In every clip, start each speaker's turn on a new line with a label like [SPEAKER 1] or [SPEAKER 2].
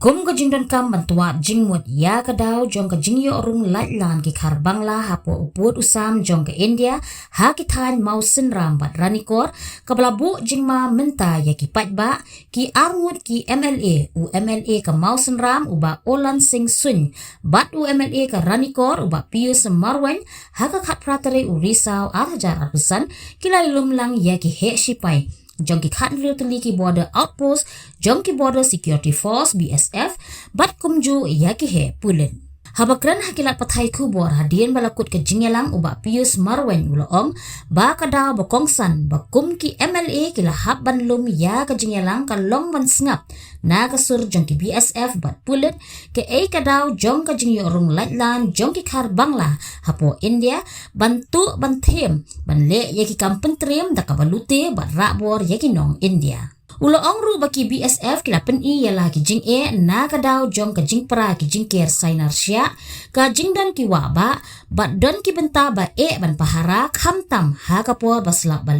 [SPEAKER 1] Kum ka jing don kam bantuat jing mut ya ka daw jong ka jing yo rung lat lan ki khar bangla hapo uput usam jong ka India ha ki than mau sin ram bat ranikor ka balabu jing ma menta ya ki pat ba ki arngut ki MLA u MLA ka mau sin ram uba Olan Singh Sun bat u MLA ka ranikor uba Pius Marwan ha ka khat pratare u risau arhajar arpusan kilai lumlang ya ki he shipai jongki khat tuli ki border outpost jongki border security force BSF bat kumju yaki he pulen habakran hakilat pathai ku bor hadien balakut ke jingelang uba Pius Marwan uloong ba kada bakongsan bakum ki MLA ki lahap banlum ya ke jingelang ka long ban sngap na kasur jongki BSF bat pulen ke kadaw jong ka jingyo rung latlan jongki khar bangla hapo India bantu banthem banle yaki kampen trim da kabalute bat rabor yaki nong India uloong ru baki BSF kila pen i yala ki jing na kadaw jong ka jing pra ki jing ker sainar sya ka jing dan ki waba bat don ki benta ba ban pahara khamtam ha kapor baslap bal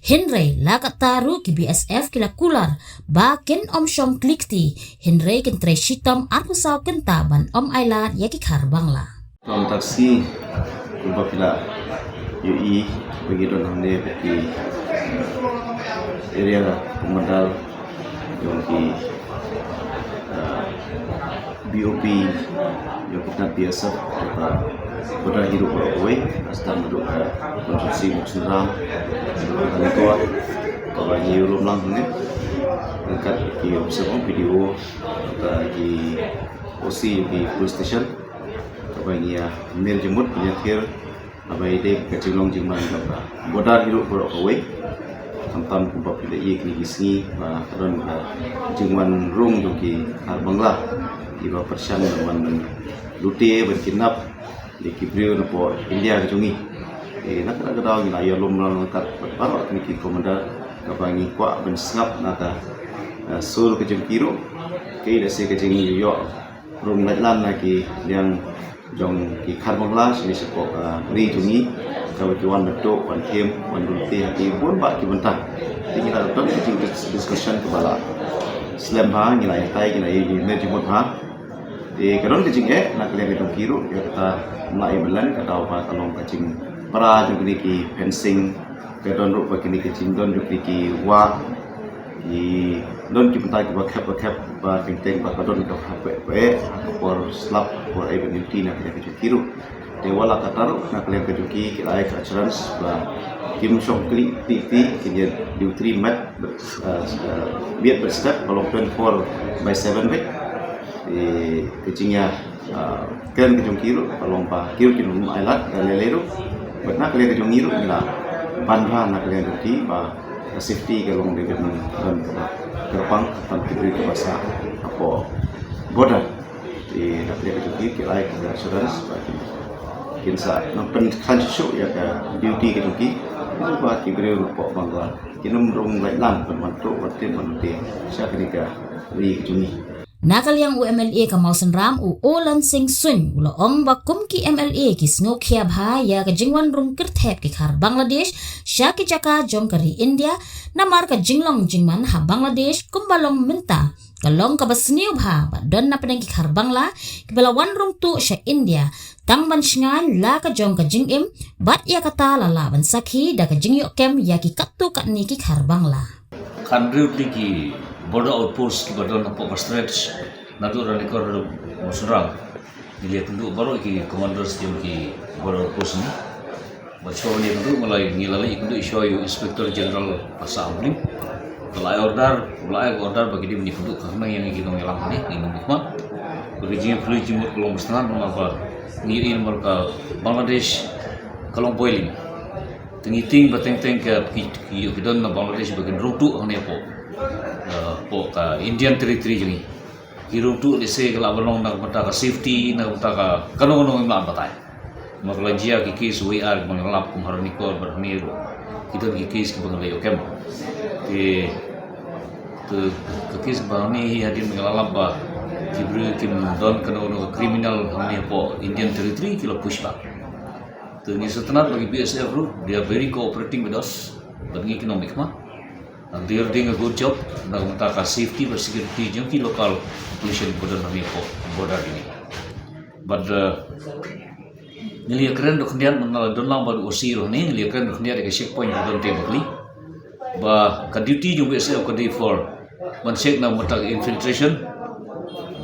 [SPEAKER 1] Henry la kataru ki BSF kila kular ba ken om shom klikti Henry ken tre shitam arpusaw kenta ban om ailat yaki khar bangla
[SPEAKER 2] Tom taksi kumpa pila UI bagi don hamne bagi area Kumandal yung ki BOP yung kita biasa pada hidup berkoi asal duduk konsumsi muksuram kalau kalau ni ulum lang ni angkat ki observe video di OC di police station kalau ni mail jemput penyakir apa ide kecilong jengman pada hidup berkoi tantan kumpa pila iya kini gisni ba karon jingwan rung joki har bangla iba persian man lute berkinap di kibriu na po India jongi nak daw ni ayo lom lang kat parot ni ki komanda kabangi kwa ben snap nata sul ke jengkiro ke dase ke jengi yo rung latlan na ki yang jong ki khar bangla sini sepok ri jongi kawan betul wan kem wan dulti hati pun bak ki bentang kita dapat discussion kepala slam ha ngilai tai ngilai ni jumut ha karon kecing nak lihat itu kiro ya kata mulai belan kata apa kalong kecing para juga ki fencing kadon ru bagi kecing don juga ki wa di don ki bentai ki bakap ba finteng ba kadon ka hape por slap por even duty nak lihat itu kiro Dewala katar nak lihat kejuki kita ayat assurance bah kim shop klik titi kini diutri mat biar berstep kalau 24/7 baik di kecingnya kan kejung kiro kalau pa kiro kini rumah ailat leleru nak lihat kejung kiro ila bandha nak lihat kejuki bah safety kalau dengan gerbang tanpa diberi bahasa apa border di nak lihat kejuki kita ayat assurance kinsa nampen kansu ya ka duty ke duki itu ba ki bere po bangla kinum rong lan mantu wate manute sa kenika ri juni
[SPEAKER 1] nakal yang UMLA ka Mausen Ram u Olan Singh Sun ulo ong bakum ki MLA ki sngo khia bha ya ka jingwan rung kirthep ki khar Bangladesh sha ki jaka jong kari India namar ka jinglong jingman ha Bangladesh kumbalong minta kalong ka basniu bha ba don na pedang ki khar Bangla ki balawan rung tu sha India tang ban shngan la ka jong ka jingim bat ya kata lala ban sakhi da ka jingyo kem ya ki kattu kat ni ki khar Bangla
[SPEAKER 3] country ki border outpost ki badon na po stretch na do ranikor musrang dilihat tentu baru ki commanders ki border outpost ni bacho ni tentu mulai ngilali iku show inspector general pasa amling mulai order bagi dia menyebut karena yang kita ngelang ni mukmat kerja free jumut kolom setengah apa ni mereka Bangladesh kalong boiling tingiting bateng-teng ke kidon na Bangladesh bagian rutu hanya po ka Indian territory jungi kirutu lese kala balong na mata ka safety na mata ka kanong ma batay maglajia ki case we are mangalap kum haronikor barnir kidon ki case ki banglayo kem ke case barni hadin mangalap ba kibru kim don kanong criminal hanya po Indian territory kilo pushback to ni setenat bagi BSF dia very cooperating with us bagi economic mah they are doing a good job. Nagmata safety or security yung ki local pollution bodo nami po border ini. But nili keren dok nian menala don lang baru usir ni nili keren dok nian ke checkpoint don te bakli. Ba ka duty yung BSF ko di for mansek na mata infiltration,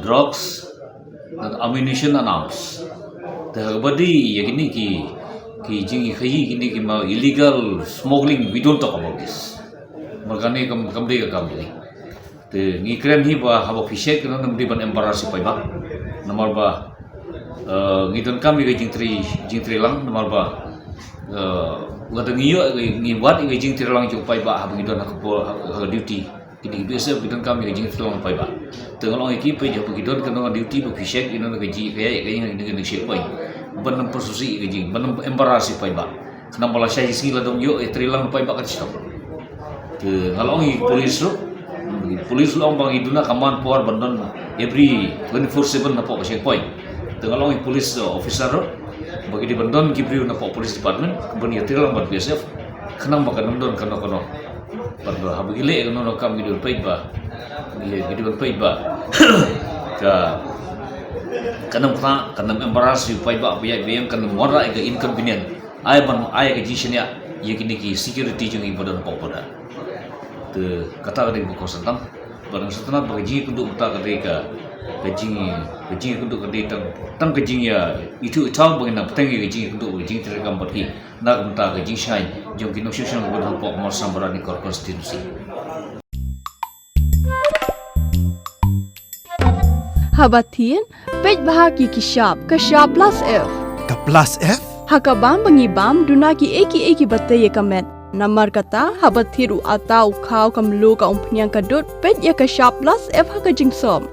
[SPEAKER 3] drugs, and ammunition and arms. Badi yakini ki jingi khayi kini ki ma illegal smuggling, we don't talk about this. Magani kamdi ka kamdi. Te ngi kren hi ba habo fisek na namdi ban embarrass pa ba. Nomor ba ngi don kami ga jingtri lang nomor ba ngata ngiyo ngi wat ngi jingtri lang ju pa ba habo ngi don ha duty. Kini biasa kita kami kerja selama pai ba. Tengok orang ekip je pergi don kena duty per fisek ino nak gaji kaya dengan siap pai. Benam persusi gaji, benam embarrass pai ba. Kena malah saya sila dong yo trilang pai ba kat stop. Ke kalau orang polis lo orang iduna kaman power bandon every 24/7 napok siap pai. Tengok orang polis officer bagi di bandon kibri napok police department kemudian trilang buat BSF. Kena makan bandon kena Perlu habu gile kono kam gidu pait ba. Gidu pait ba. Ka kanam embarrass yu pait ba biya biyang kanam wara ke inconvenient. Ai ke jisnya yakini ki security jeng ibadan popoda. Te kata ka ko santam. Barang setana bagi kundu uta ka gaji kundu ka tang gaji ya itu tahu bagaimana petengi gaji kundu gaji terekam bagi nak minta gaji shine jom kino session buat pok masam berani kor konstitusi.
[SPEAKER 4] Habatin pej bahagi kishap plus F.
[SPEAKER 5] Ka plus F?
[SPEAKER 4] Hakabam bangibam dunaki eki batay kamet. Namar kata habathiru atau kau kamlu ka umpnyang kadut pej ya kishap plus F hakajing som.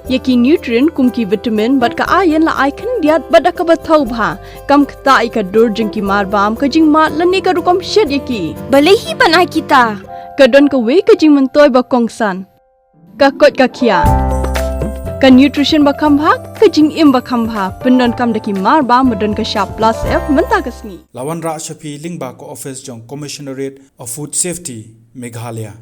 [SPEAKER 4] Yaki nutrient kumki vitamin bat ka ayan la icon diat bada ka bathau bha kam kta ika dur jingki marbam ka jing mat lani ka rukom shed yaki balehi banai kita kadon ka we ka jing mentoy ba kongsan ka kot ka kia ka nutrition ba khambha ka jing im ba khambha pendon kam daki marbam madon ka sharp plus F menta ka sngi
[SPEAKER 5] Lawan Ra Shafi Lingba ko office jong Commissionerate of Food Safety Meghalaya